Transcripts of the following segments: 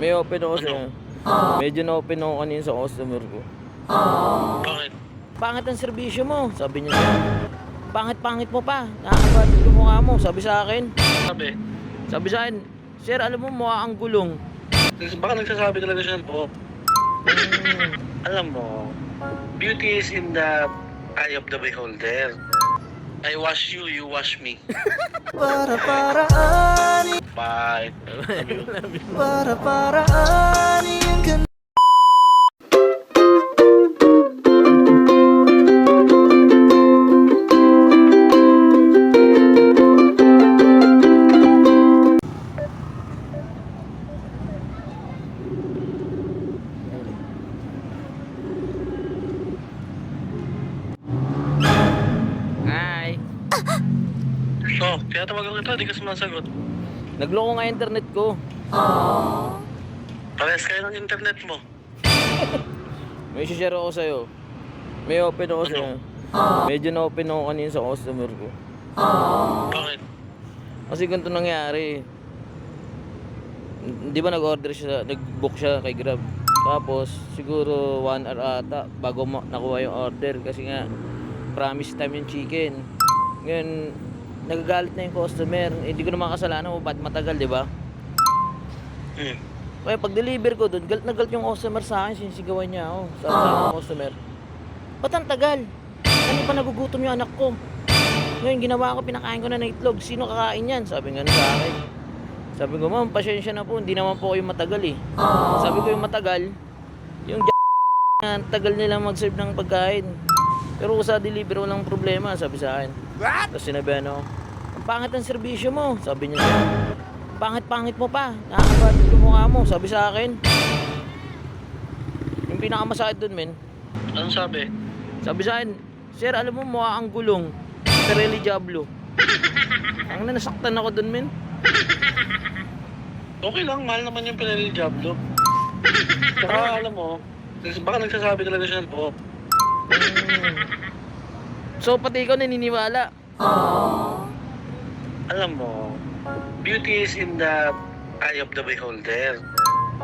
May open ako sa'yo. Medyo na-open ako kanina sa customer ko. Bakit? Pangit ang serbisyo mo, sabi niya. Pangit-pangit mo pa. Nakakabalit yung mukha mo, sabi sa akin. Sabi? Sabi sa akin, sir, alam mo, mukha ang gulong. Baka nagsasabi talaga siya ng buhok. Alam mo, beauty is in the eye of the beholder. I wash you, you wash me. Para-paraan, Bye. para-paraan yung ganda. Hi. So, kaya tawagan kita, di ka sumasagot. Nagloko nga internet ko. Parehas kayo ng internet mo. May share ako sa'yo. May open ako sa'yo. Medyo na-open ako kanina sa customer ko. Bakit? Kasi ganito nangyari. Di ba nag-order siya, nag-book siya kay Grab. Tapos siguro 1 hour ata bago nakuha yung order kasi nga promise time yung chicken. Ngayon nagagalit na yung customer. Hindi ko naman kasalanan kung ba't matagal, di ba? Kaya pag deliver ko doon, galit na galit yung customer sa akin, sinisigawan niya ako. Sabi sa akin ng customer, ba't ang tagal? Kanina pa nagugutom yung anak ko. Ngayon ginawa ko, pinakain ko na ng itlog. Sino kakain yan? Sabi nga sa akin. Sabi ko, ma'am, pasensya na po. Hindi naman po kayo matagal eh. Sabi ko yung matagal, yung na tagal nilang mag-serve ng pagkain. Pero kung sa deliver walang problema, sabi sa akin. Tapos sinabihan ako, ang pangit ang serbisyo mo, sabi niya. Pangit-pangit mo pa. Nakakabalit yung mukha mo, sabi sa akin. Yung pinakamasakit dun, men. Anong sabi? Sabi sa akin, sir, alam mo, mukha ang gulong. Pirelli Diablo. Ang nasaktan ako dun, men. Okay lang, mahal naman yung Pirelli Diablo. Saka alam mo, baka nagsasabi talaga siya ng buhok. So, pati ikaw naniniwala. Alam mo, beauty is in the eye of the beholder.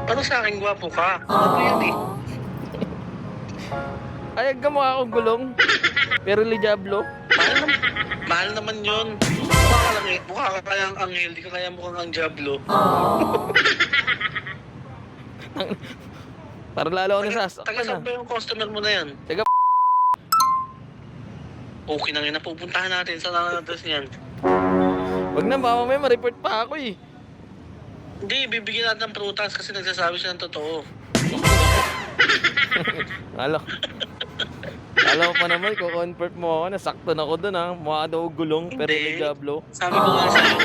Pero sa akin, gwapo ka. Ano yan eh? Ayag ka mukha akong gulong. Pirelli Diablo. Mahal naman yun. Mukha ka lang eh. Mukha ka kayang anghel, di ka kaya mukhang ang Diablo. Para lalo ako nasasaktan Taga-saan ba yung customer mo na yan? Taga Okay na nga na, pupuntahan natin. Saan ang address niyan? Wag na, baka may ma-report pa ako eh. Hindi, bibigyan natin ng prutas kasi nagsasabi siya ng totoo. Alam ko pa naman, ko-convert mo ako, nasaktan ako dun ha. Mukha daw gulong, pero may Diablo. Sabi ko nga sa'yo,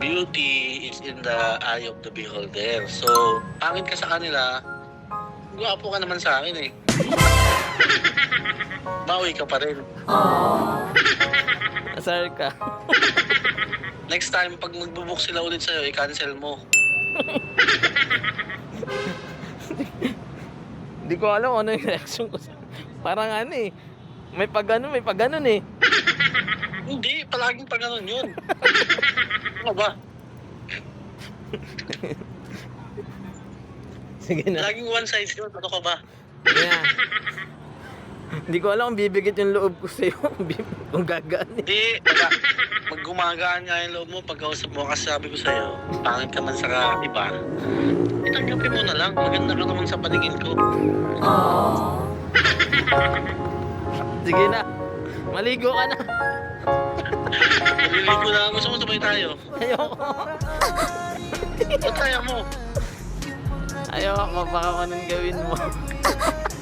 beauty is in the eye of the beholder. So, pangit ka sa kanila, gwapo ka naman sa akin eh. Bawi ka pa rin. Asar ka. Next time, pag magbubook sila ulit sa'yo, i-cancel mo. Hindi ko alam kung ano yung reaction ko. Parang ano eh. May pag-ganon eh. Hindi, palaging pa ganun yun. Ano ba? Sige na. Laging one size yun. Ano ka ba? Yeah. Hindi ko alam kung bibigit yung loob ko sa'yo. Kung gagaan eh. Hindi, maggumagaan nga yung loob mo pagkausap mo kasi sabi ko sa'yo, pangit ka man sa iba. Itanggapin mo na lang, maganda ka naman sa paningin ko. Sige na. Maligo ka na. Maliligo na, gusto mo sabay tayo. Ayoko. Ba't kaya mo? Ayoko. Baka kung anong gawin mo.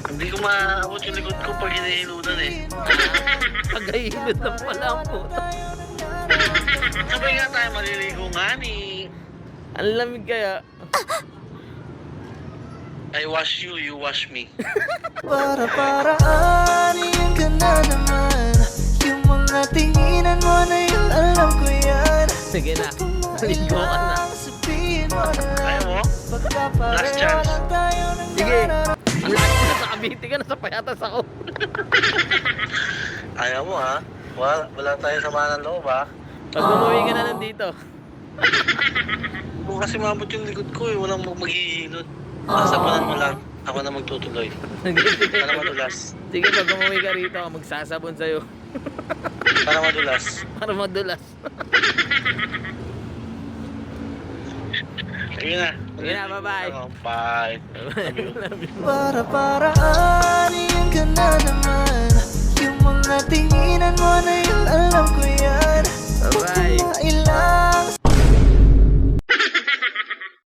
Hindi ko maaabot yung likod ko pag hinihilunan eh. Pag-ahilot lang pala ang puto. Sabay nga tayo maliligo nga ni. Ang lamig kaya. I wash you, you wash me. Para-paraan yung ganda naman. Yung mga tinginan mo na yun, alam ko yan. Sige na. Maligo ka na. Sabihin mo na Kaya mo? Last pagkapareho chance. lang tayo ng Sige. Ang laki ko na sa Cavite ka, nasa Payatas ako. Ayaw mo ha? Wala tayo sama ng loob ha? Pag umuwi ka na nandito. Kung kasi mabot yung likod ko eh, walang maghihilot. Sasabunan mo lang, ako na magtutuloy. Para madulas. Sige, pag umuwi ka rito, ako magsasabon sa'yo. Para madulas. Para madulas. Sige na. Sige na, bye-bye. Bye. Para-paraan, iyan ka na naman